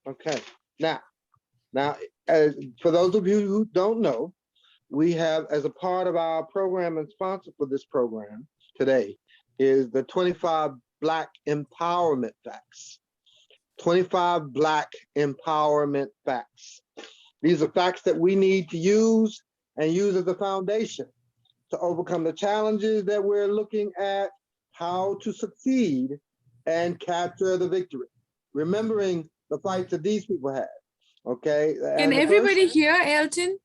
Okay. Now, now, as for those of you who don't know, we have, as a part of our program and sponsor for this program today, is the 25 Black Empowerment Facts. 25 Black Empowerment Facts. These are facts that we need to use and use as a foundation to overcome the challenges that we're looking at, how to succeed and capture the victory. Remembering the fights that these people had. Okay. Can The first, everybody hear Elton?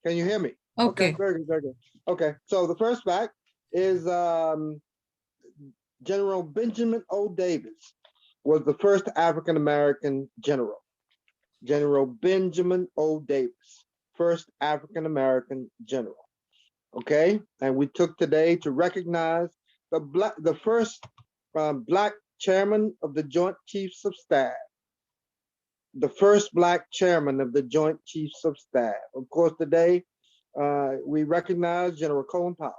can you hear me? Okay, Okay. very good, very good. Okay, so the first fact is General Benjamin O. Davis was the first African American general. General Benjamin O. Davis, first African American general. Okay, and we took today to recognize the first Black chairman of the Joint Chiefs of Staff. The first Black chairman of the Joint Chiefs of Staff. Of course, today we recognize General Colin Powell.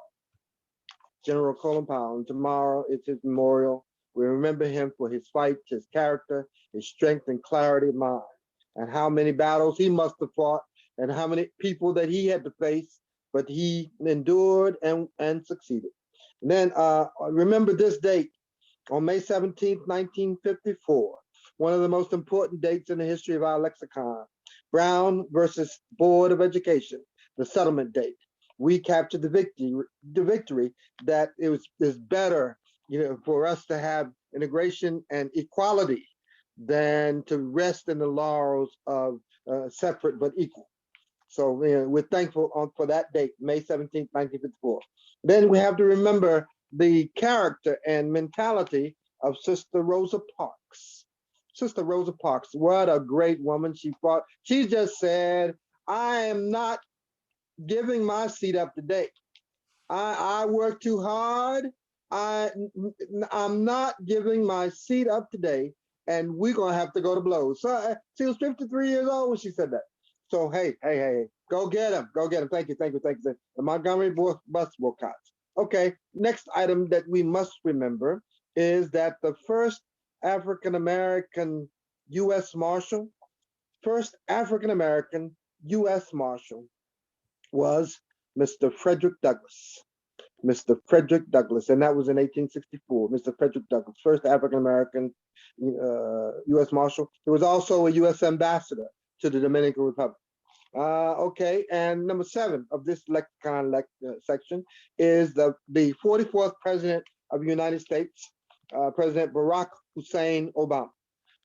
General Colin Powell, and tomorrow is his memorial. We remember him for his fight, his character, his strength and clarity of mind, and how many battles he must have fought, and how many people that he had to face, but he endured and succeeded. And then remember this date, on May 17th, 1954, one of the most important dates in the history of our lexicon, Brown versus Board of Education, the settlement date. We captured the victory that is better, for us to have integration and equality than to rest in the laurels of separate but equal. So we're thankful for that date, May 17th, 1954. Then we have to remember the character and mentality of Sister Rosa Parks. Sister Rosa Parks, what a great woman she fought. She just said, I am not giving my seat up today. I work too hard. I'm not giving my seat up today, and we're gonna have to go to blows. So she was 53 years old when she said that. So hey, go get him, go get him. Thank you. The Montgomery bus boycotts. Okay, next item that we must remember is that the first African American U.S. Marshal, was Mr. Frederick Douglass. Mr. Frederick Douglass, and that was in 1864. Mr. Frederick Douglass, first African American U.S. Marshal. He was also a U.S. ambassador to the Dominican Republic. Okay, and number 7 of this lexicon section is the 44th President of the United States, President Barack Hussein Obama.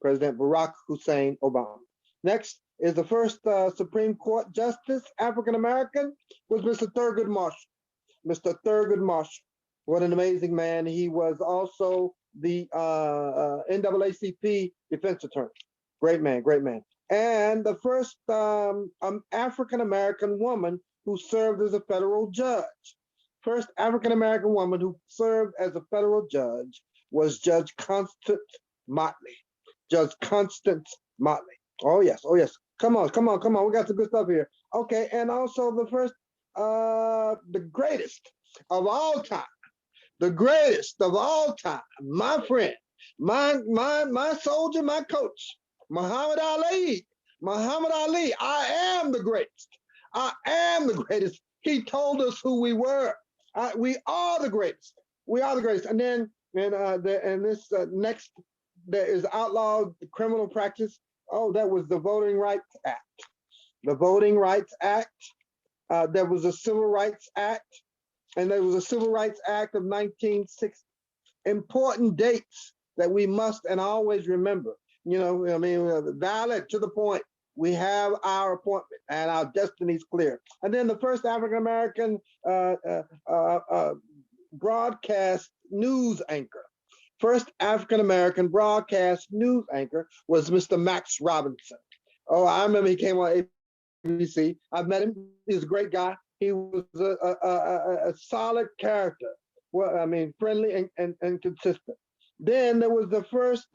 President Barack Hussein Obama. Next is the first Supreme Court Justice, African American, was Mr. Thurgood Marshall. Mr. Thurgood Marshall, what an amazing man. He was also the NAACP defense attorney. Great man. And the first African American woman who served as a federal judge. First African American woman who served as a federal judge was Judge Constance Motley. Judge Constance Motley. Oh yes. Come on. We got some good stuff here. Okay, and also the first, the greatest of all time, my friend, my soldier, my coach, Muhammad Ali. I am the greatest. He told us who we were. We are the greatest. And then, this next, there is outlawed criminal practice. Oh, that was the Voting Rights Act. The Voting Rights Act. There was a Civil Rights Act, and there was a Civil Rights Act of 1960. Important dates that we must and always remember. Valid to the point. We have our appointment and our destiny is clear. And then the first African American broadcast news anchor. First African American broadcast news anchor was Mr. Max Robinson. Oh, I remember he came on ABC. I've met him. He's a great guy. He was a solid character. Well, friendly and consistent. Then there was the first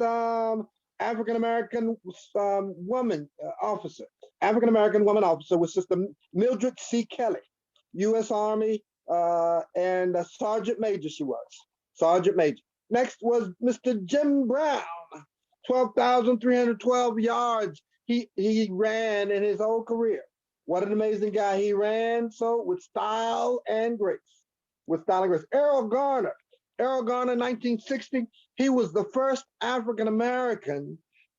African American woman officer. African American woman officer was Sister Mildred C. Kelly, U.S. Army, and a sergeant major she was. Sergeant major. Next was Mr. Jim Brown. 12,312 yards he ran in his whole career. What an amazing guy. He ran so with style and grace. With style and grace. Errol Garner, 1960, he was the first African American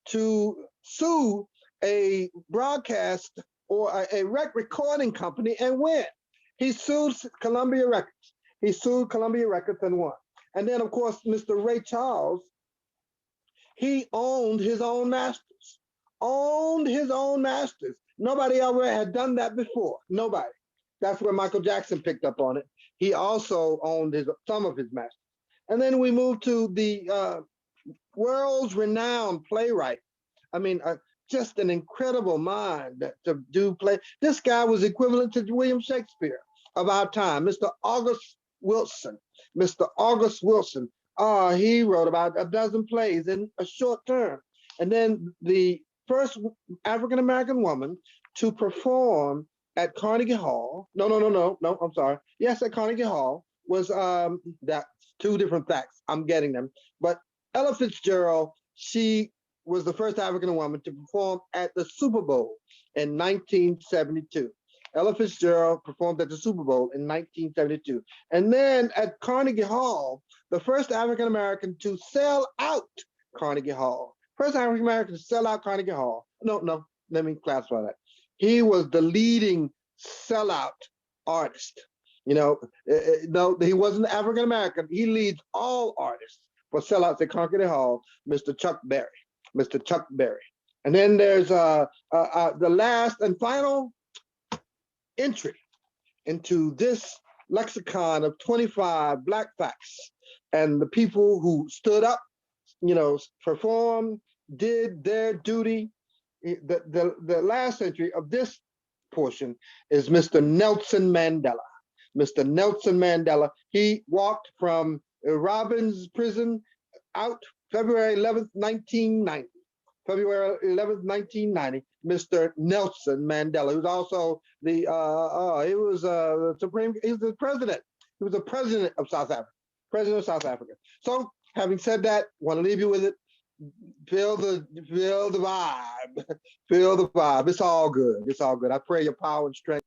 to sue a broadcast or a recording company and win. He sued Columbia Records. He sued Columbia Records and won. And then, of course, Mr. Ray Charles, he owned his own masters. Owned his own masters. Nobody ever had done that before. Nobody. That's where Michael Jackson picked up on it. He also owned some of his masters. And then we move to the world's renowned playwright. I mean, just an incredible mind to do play. This guy was equivalent to William Shakespeare of our time, Mr. August Wilson. Mr. August Wilson. He wrote about a dozen plays in a short term. And then the first African-American woman to perform at Carnegie Hall. No, I'm sorry. Yes, at Carnegie Hall was that's two different facts. I'm getting them. But Ella Fitzgerald, she was the first African woman to perform at the Super Bowl in 1972. Ella Fitzgerald performed at the Super Bowl in 1972. And then at Carnegie Hall, the first African American to sell out Carnegie Hall. First African American to sell out Carnegie Hall. No, let me clarify that. He was the leading sellout artist. No, he wasn't African American. He leads all artists for sellouts at Carnegie Hall, Mr. Chuck Berry. Mr. Chuck Berry. And then there's the last and final entry into this lexicon of 25 Black facts, and the people who stood up, performed, did their duty. The last entry of this portion is Mr. Nelson Mandela. Mr. Nelson Mandela, he walked from Robbins prison out February 11th, 1990. February 11th, 1990, Mr. Nelson Mandela, who's also he was the president. He was the president of South Africa. President of South Africa. So, having said that, want to leave you with it. Feel the vibe. Feel the vibe. It's all good. It's all good. I pray your power and strength